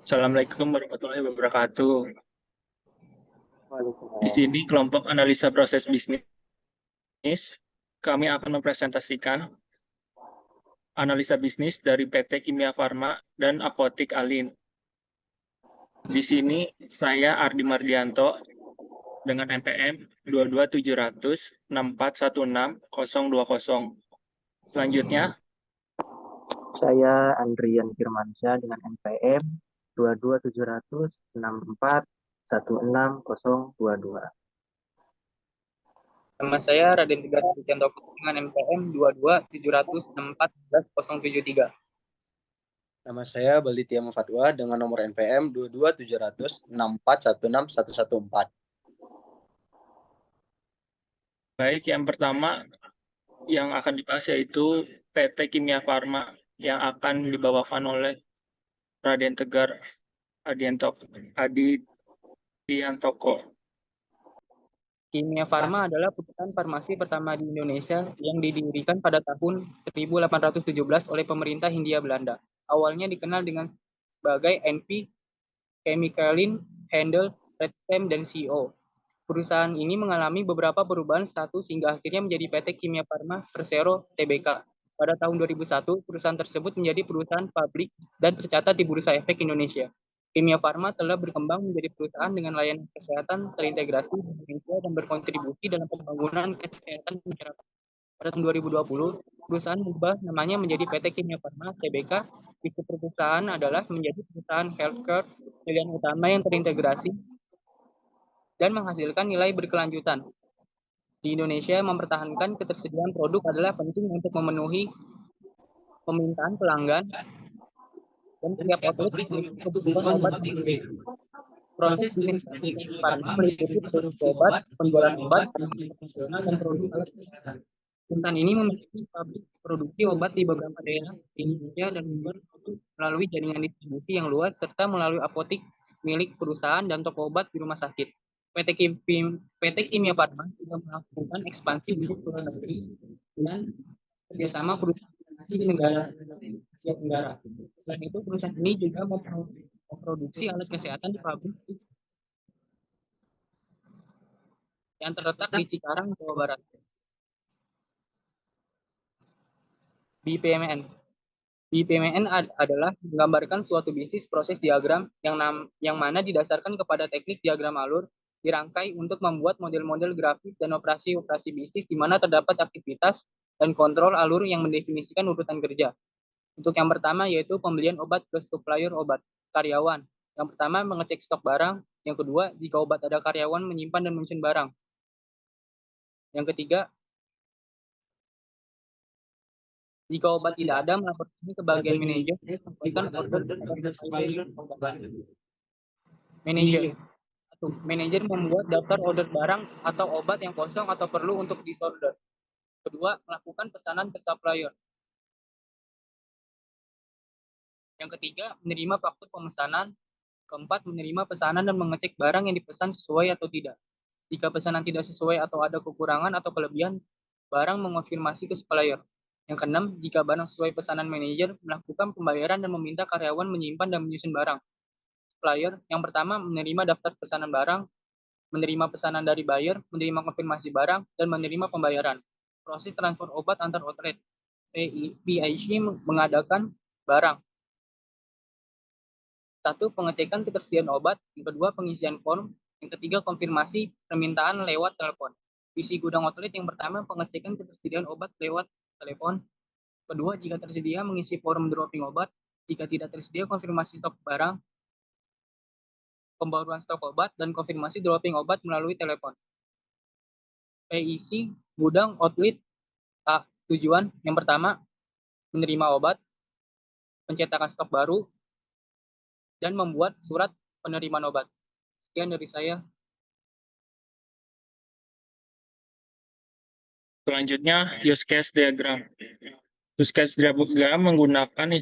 Assalamualaikum warahmatullahi wabarakatuh. Di Waalaikumsalam. sini kelompok analisa proses bisnis, kami akan mempresentasikan analisa bisnis dari PT Kimia Farma dan Apotik Alin. Di sini saya Ardi Mardianto dengan NPM 22700 6416 020. Selanjutnya, Saya Andrian Firmansyah dengan NPM 2270064160022. Nama saya Raden Tegar Suciantoko dengan NPM 227006414073. Nama saya Baldi Fatwa dengan nomor NPM 2270064161114. baik yang pertama yang akan dibahas yaitu PT Kimia Farma yang akan dibawakan oleh Raden Tegar Adidiantoko. Kimia Farma adalah perusahaan farmasi pertama di Indonesia yang didirikan pada tahun 1817 oleh pemerintah Hindia Belanda. Awalnya dikenal dengan sebagai NV Chemicalin Handel Redchem dan CO. Perusahaan ini mengalami beberapa perubahan status hingga akhirnya menjadi PT Kimia Farma Persero Tbk. Pada tahun 2001, perusahaan tersebut menjadi perusahaan publik dan tercatat di Bursa Efek Indonesia. Kimia Farma telah berkembang menjadi perusahaan dengan layanan kesehatan terintegrasi di Indonesia dan berkontribusi dalam pembangunan kesehatan masyarakat. Pada tahun 2020, perusahaan mengubah namanya menjadi PT Kimia Farma Tbk. Visi perusahaan adalah menjadi perusahaan healthcare pilihan utama yang terintegrasi dan menghasilkan nilai berkelanjutan. Di Indonesia, mempertahankan ketersediaan produk adalah penting untuk memenuhi permintaan pelanggan dan setiap outlet memiliki kebutuhan obat. Proses bisnis farma meliputi produksi obat, penjualan obat, dan produk alat kesehatan. Perusahaan ini memiliki pabrik produksi obat di beberapa daerah di Indonesia dan membuat produk melalui jaringan distribusi yang luas serta melalui apotik milik perusahaan dan toko obat di rumah sakit. PT Kimia Farma juga melakukan ekspansi bisnis ke luar negeri dengan kerjasama perusahaan di negara Asia Tenggara. Selain itu, perusahaan ini juga memproduksi alat kesehatan di pabrik yang terletak di Cikarang, Jawa Barat. BPMN. BPMN adalah menggambarkan suatu bisnis proses diagram yang mana didasarkan kepada teknik diagram alur dirangkai untuk membuat model-model grafis dan operasi-operasi bisnis di mana terdapat aktivitas dan kontrol alur yang mendefinisikan urutan kerja. Untuk yang pertama yaitu pembelian obat ke supplier obat, karyawan. Yang pertama mengecek stok barang, yang kedua jika obat ada karyawan menyimpan dan menyusun barang. Yang ketiga, jika obat tidak ada, melaporkannya ke bagian manajer, sampaikan order manajer. Manajer membuat daftar order barang atau obat yang kosong atau perlu untuk disorder. Kedua, melakukan pesanan ke supplier. Yang ketiga, menerima faktur pemesanan. Keempat, menerima pesanan dan mengecek barang yang dipesan sesuai atau tidak. Jika pesanan tidak sesuai atau ada kekurangan atau kelebihan, barang mengonfirmasi ke supplier. Yang keenam, jika barang sesuai pesanan manajer, melakukan pembayaran dan meminta karyawan menyimpan dan menyusun barang. Supplier, yang pertama menerima daftar pesanan barang, menerima pesanan dari buyer, menerima konfirmasi barang, dan menerima pembayaran. Proses transfer obat antar outlet. PIC mengadakan barang. Satu, pengecekan ketersediaan obat. Yang kedua, pengisian form. Yang ketiga, konfirmasi permintaan lewat telepon. Visi gudang outlet yang pertama, pengecekan ketersediaan obat lewat telepon. Kedua, jika tersedia, mengisi form dropping obat. Jika tidak tersedia, konfirmasi stok barang, pembaruan stok obat, dan konfirmasi dropping obat melalui telepon. PIC gudang outlet A. Tujuan yang pertama, menerima obat, pencetakan stok baru, dan membuat surat penerimaan obat. Sekian dari saya. Selanjutnya, use case diagram. Use case diagram menggunakan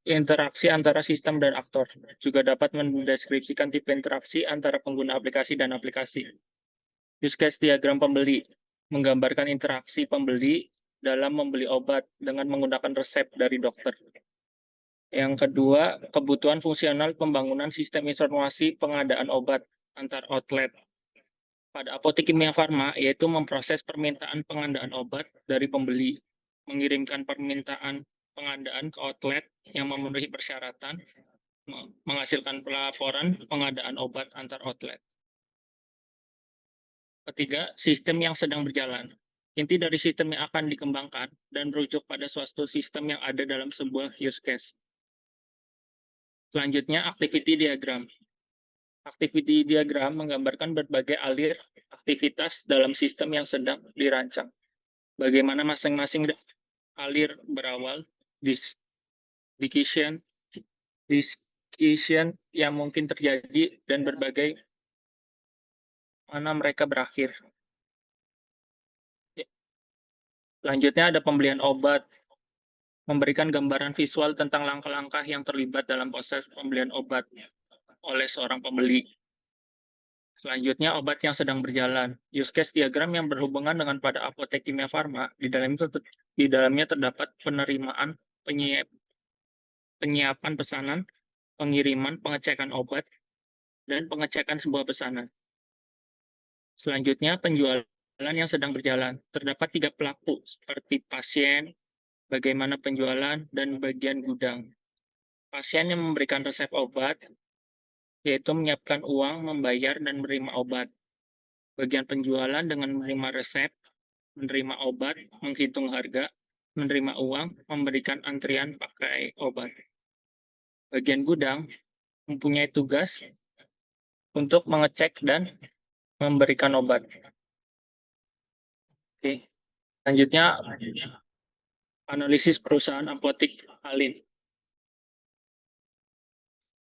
interaksi antara sistem dan aktor. Juga dapat mendeskripsikan tipe interaksi antara pengguna aplikasi dan aplikasi. Use case diagram pembeli menggambarkan interaksi pembeli dalam membeli obat dengan menggunakan resep dari dokter. Yang kedua, kebutuhan fungsional pembangunan sistem informasi pengadaan obat antar outlet. Pada apotek kimia farma, yaitu memproses permintaan pengadaan obat dari pembeli, mengirimkan permintaan pengadaan ke outlet yang memenuhi persyaratan, menghasilkan pelaporan pengadaan obat antar outlet. Ketiga, sistem yang sedang berjalan. Inti dari sistem yang akan dikembangkan dan merujuk pada suatu sistem yang ada dalam sebuah use case. Selanjutnya, activity diagram. Activity diagram menggambarkan berbagai alir aktivitas dalam sistem yang sedang dirancang. Bagaimana masing-masing alir berawal, decision yang mungkin terjadi, dan berbagai mana mereka berakhir. Selanjutnya ada pembelian obat, memberikan gambaran visual tentang langkah-langkah yang terlibat dalam proses pembelian obat oleh seorang pembeli. Selanjutnya, obat yang sedang berjalan. Use case diagram yang berhubungan dengan pada apotek kimia farma. Di dalamnya terdapat penerimaan, penyiapan pesanan, pengiriman, pengecekan obat, dan pengecekan sebuah pesanan. Selanjutnya, penjualan yang sedang berjalan. Terdapat 3 pelaku, seperti pasien, bagaimana penjualan, dan bagian gudang. Pasien yang memberikan resep obat, yaitu menyiapkan uang, membayar, dan menerima obat. Bagian penjualan dengan menerima resep, menerima obat, menghitung harga, menerima uang, memberikan antrian pakai obat. Bagian gudang mempunyai tugas untuk mengecek dan memberikan obat. Oke. Selanjutnya, analisis perusahaan apotek Alin.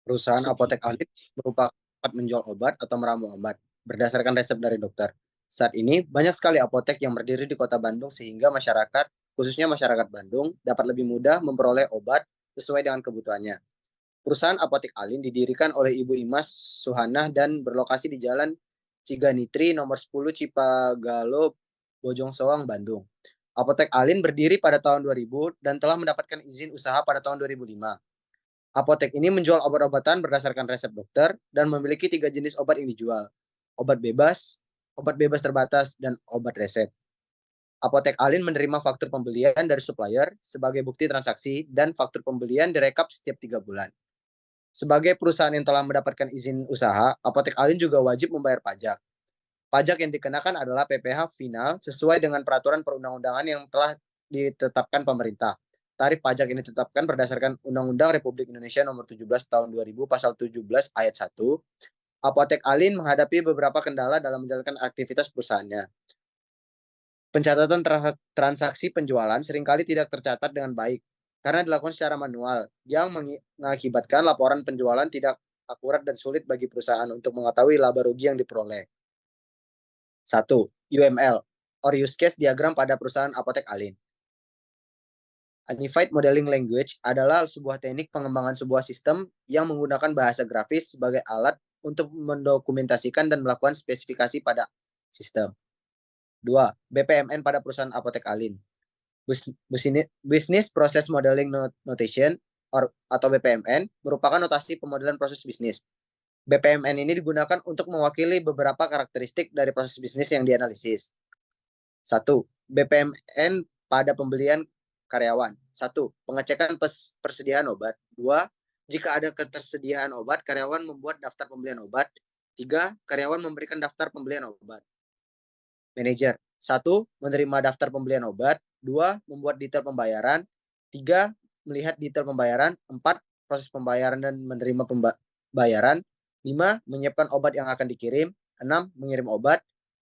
Perusahaan apotek Alin merupakan tempat menjual obat atau meramu obat berdasarkan resep dari dokter. Saat ini, banyak sekali apotek yang berdiri di kota Bandung sehingga masyarakat, khususnya masyarakat Bandung, dapat lebih mudah memperoleh obat sesuai dengan kebutuhannya. Perusahaan apotek Alin didirikan oleh Ibu Imas Suhanah dan berlokasi di Jalan Ciganitri nomor 10 Cipagalo, Bojong Soang, Bandung. Apotek Alin berdiri pada tahun 2000 dan telah mendapatkan izin usaha pada tahun 2005. Apotek ini menjual obat-obatan berdasarkan resep dokter dan memiliki 3 jenis obat yang dijual. Obat bebas terbatas, dan obat resep. Apotek Alin menerima faktur pembelian dari supplier sebagai bukti transaksi dan faktur pembelian direkap setiap 3 bulan. Sebagai perusahaan yang telah mendapatkan izin usaha, Apotek Alin juga wajib membayar pajak. Pajak yang dikenakan adalah PPh final sesuai dengan peraturan perundang-undangan yang telah ditetapkan pemerintah. Tarif pajak ini ditetapkan berdasarkan Undang-Undang Republik Indonesia Nomor 17 Tahun 2000 Pasal 17 Ayat 1. Apotek Alin menghadapi beberapa kendala dalam menjalankan aktivitas perusahaannya. Pencatatan transaksi penjualan seringkali tidak tercatat dengan baik karena dilakukan secara manual yang mengakibatkan laporan penjualan tidak akurat dan sulit bagi perusahaan untuk mengetahui laba rugi yang diperoleh. 1. UML, or use case diagram pada perusahaan apotek Alin. Unified Modeling Language adalah sebuah teknik pengembangan sebuah sistem yang menggunakan bahasa grafis sebagai alat untuk mendokumentasikan dan melakukan spesifikasi pada sistem. 2. BPMN pada perusahaan apotek Alin. Business Process Modeling Notation atau BPMN merupakan notasi pemodelan proses bisnis. BPMN ini digunakan untuk mewakili beberapa karakteristik dari proses bisnis yang dianalisis. 1. BPMN pada pembelian karyawan. 1. Pengecekan persediaan obat. 2. Jika ada ketersediaan obat, karyawan membuat daftar pembelian obat. 3. Karyawan memberikan daftar pembelian obat. Manajer. 1. Menerima daftar pembelian obat. 2. Membuat detail pembayaran. 3. Melihat detail pembayaran. 4. Proses pembayaran dan menerima pembayaran. 5. Menyiapkan obat yang akan dikirim. 6. Mengirim obat.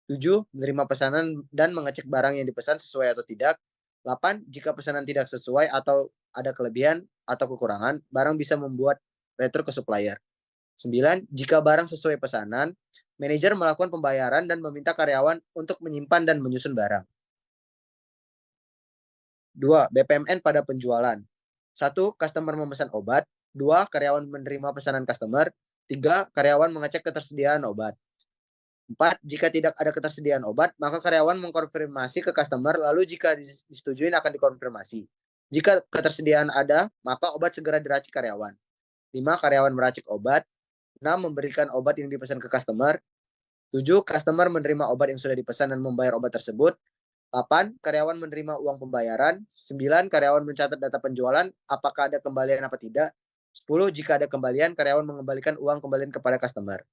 7. Menerima pesanan dan mengecek barang yang dipesan sesuai atau tidak. 8. Jika pesanan tidak sesuai atau ada kelebihan atau kekurangan, barang bisa membuat retur ke supplier. 9. Jika barang sesuai pesanan, manajer melakukan pembayaran dan meminta karyawan untuk menyimpan dan menyusun barang. 2. BPMN pada penjualan. 1. Customer memesan obat. 2. Karyawan menerima pesanan customer. 3. Karyawan mengecek ketersediaan obat. 4. Jika tidak ada ketersediaan obat, maka karyawan mengkonfirmasi ke customer, lalu jika disetujui akan dikonfirmasi. Jika ketersediaan ada, maka obat segera diracik karyawan. 5. Karyawan meracik obat. 6. Memberikan obat yang dipesan ke customer. 7. Customer menerima obat yang sudah dipesan dan membayar obat tersebut. 8. Karyawan menerima uang pembayaran. 9. Karyawan mencatat data penjualan, apakah ada kembalian apa tidak. 10. Jika ada kembalian, karyawan mengembalikan uang kembalian kepada customer.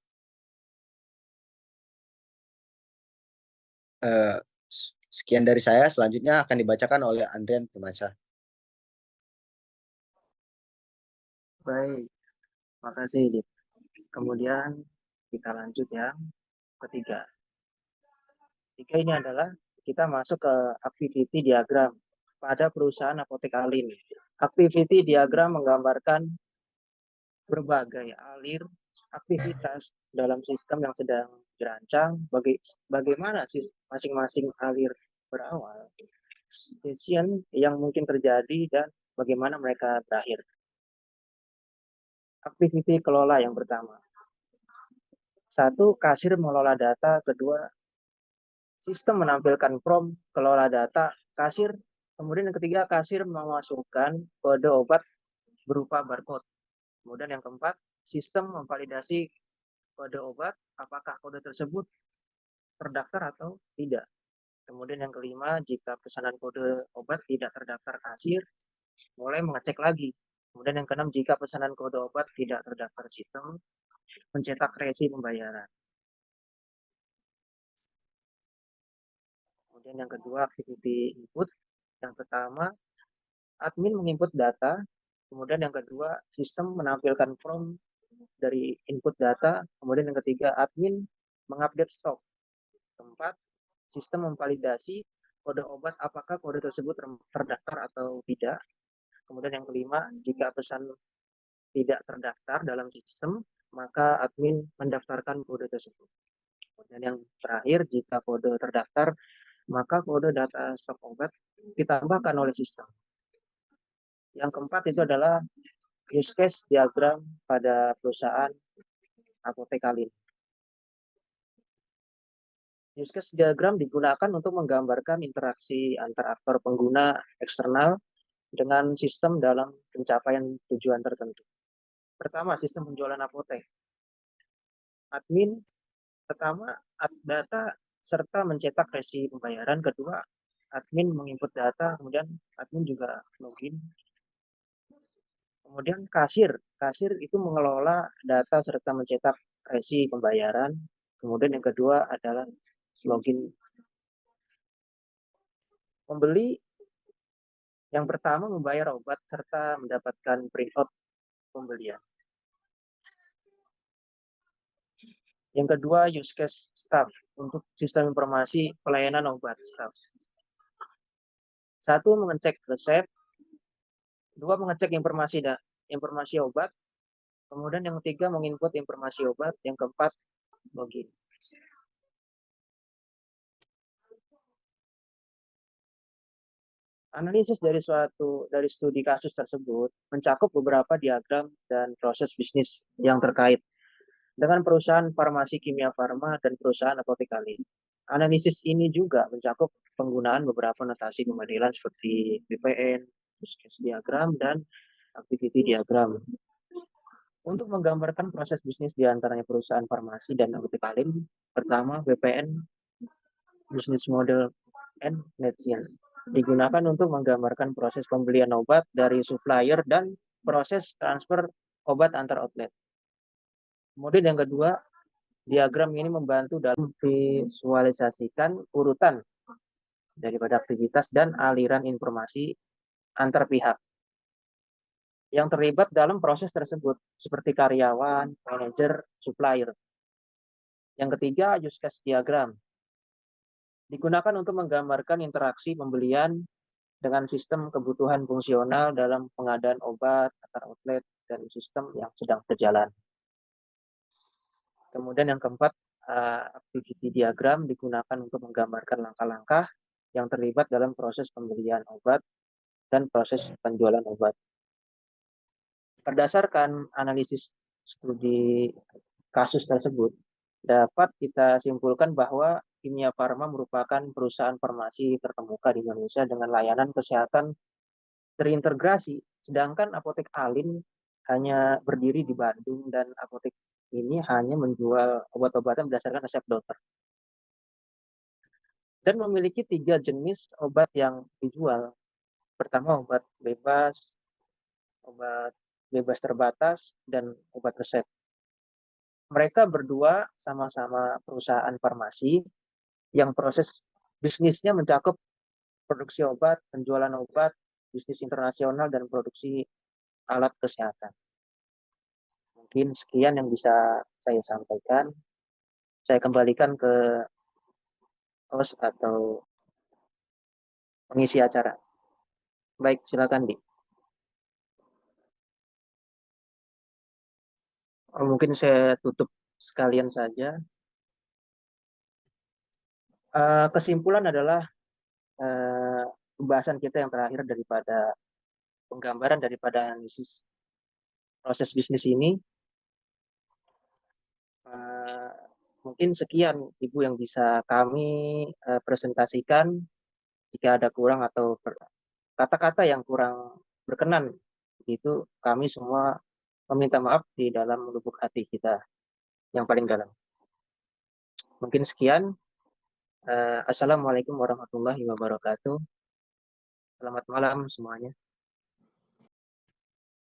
Sekian dari saya, selanjutnya akan dibacakan oleh Andrian Firmansyah. Baik, makasih Dit. Kemudian kita lanjut yang ketiga. Ketiga ini adalah kita masuk ke activity diagram pada perusahaan apotek Alin. Activity diagram menggambarkan berbagai alir aktivitas dalam sistem yang sedang dirancang, bagaimana sih masing-masing alir berawal, decision yang mungkin terjadi, dan bagaimana mereka berakhir. Activity kelola yang pertama. 1. Kasir mengelola data. 2. Sistem menampilkan prompt kelola data kasir. Kemudian yang ketiga, kasir memasukkan kode obat berupa barcode. Kemudian yang keempat, sistem memvalidasi kode obat, apakah kode tersebut terdaftar atau tidak. Kemudian yang kelima, jika pesanan kode obat tidak terdaftar kasir, mulai mengecek lagi. Kemudian yang keenam, jika pesanan kode obat tidak terdaftar sistem, mencetak resi pembayaran. Kemudian yang kedua, activity input. Yang pertama, admin menginput data. Kemudian yang kedua, sistem menampilkan prompt dari input data. Kemudian yang ketiga, admin mengupdate stok. Keempat, sistem memvalidasi kode obat, apakah kode tersebut terdaftar atau tidak. Kemudian yang kelima, jika pesan tidak terdaftar dalam sistem, maka admin mendaftarkan kode tersebut. Kemudian yang terakhir, jika kode terdaftar, maka kode data stok obat ditambahkan oleh sistem. Yang keempat itu adalah use case diagram pada perusahaan apotek Alin. Use case diagram digunakan untuk menggambarkan interaksi antar aktor pengguna eksternal dengan sistem dalam pencapaian tujuan tertentu. Pertama, sistem penjualan apotek. Admin pertama data serta mencetak resi pembayaran. Kedua, admin menginput data, kemudian admin juga login. Kemudian kasir itu mengelola data serta mencetak resi pembayaran. Kemudian yang kedua adalah login. Pembeli yang pertama membayar obat serta mendapatkan printout pembelian. Yang kedua, use case staff untuk sistem informasi pelayanan obat staff. 1. Mengecek resep. 2. Mengecek informasi obat. Kemudian yang ketiga, menginput informasi obat. Yang keempat, login. Analisis dari studi kasus tersebut mencakup beberapa diagram dan proses bisnis yang terkait dengan perusahaan farmasi kimia farma dan perusahaan apotek Alin. Analisis ini juga mencakup penggunaan beberapa notasi pemodelan seperti BPN, use case diagram, dan activity diagram. Untuk menggambarkan proses bisnis di antaranya perusahaan farmasi dan apotek Alin, pertama BPN, Business Model and Netsion, digunakan untuk menggambarkan proses pembelian obat dari supplier dan proses transfer obat antar outlet. Kemudian yang kedua, diagram ini membantu dalam visualisasikan urutan daripada aktivitas dan aliran informasi antar pihak yang terlibat dalam proses tersebut, seperti karyawan, manajer, supplier. Yang ketiga, use case diagram digunakan untuk menggambarkan interaksi pembelian dengan sistem kebutuhan fungsional dalam pengadaan obat antar outlet dan sistem yang sedang berjalan. Kemudian yang keempat, activity diagram digunakan untuk menggambarkan langkah-langkah yang terlibat dalam proses pembelian obat dan proses penjualan obat. Berdasarkan analisis studi kasus tersebut, dapat kita simpulkan bahwa Kimia Farma merupakan perusahaan farmasi terkemuka di Indonesia dengan layanan kesehatan terintegrasi, sedangkan Apotek Alin hanya berdiri di Bandung dan apotek ini hanya menjual obat-obatan berdasarkan resep dokter. Dan memiliki 3 jenis obat yang dijual. Pertama obat bebas terbatas, dan obat resep. Mereka berdua sama-sama perusahaan farmasi yang proses bisnisnya mencakup produksi obat, penjualan obat, bisnis internasional, dan produksi alat kesehatan. Mungkin sekian yang bisa saya sampaikan. Saya kembalikan ke host atau pengisi acara. Baik, silakan, Di. Mungkin saya tutup sekalian saja. Kesimpulan adalah pembahasan kita yang terakhir daripada penggambaran daripada analisis proses bisnis ini. Mungkin sekian Ibu yang bisa kami presentasikan. Jika ada kurang atau kata-kata yang kurang berkenan, itu kami semua meminta maaf di dalam lubuk hati kita yang paling dalam. Mungkin sekian. Assalamualaikum warahmatullahi wabarakatuh. Selamat malam semuanya.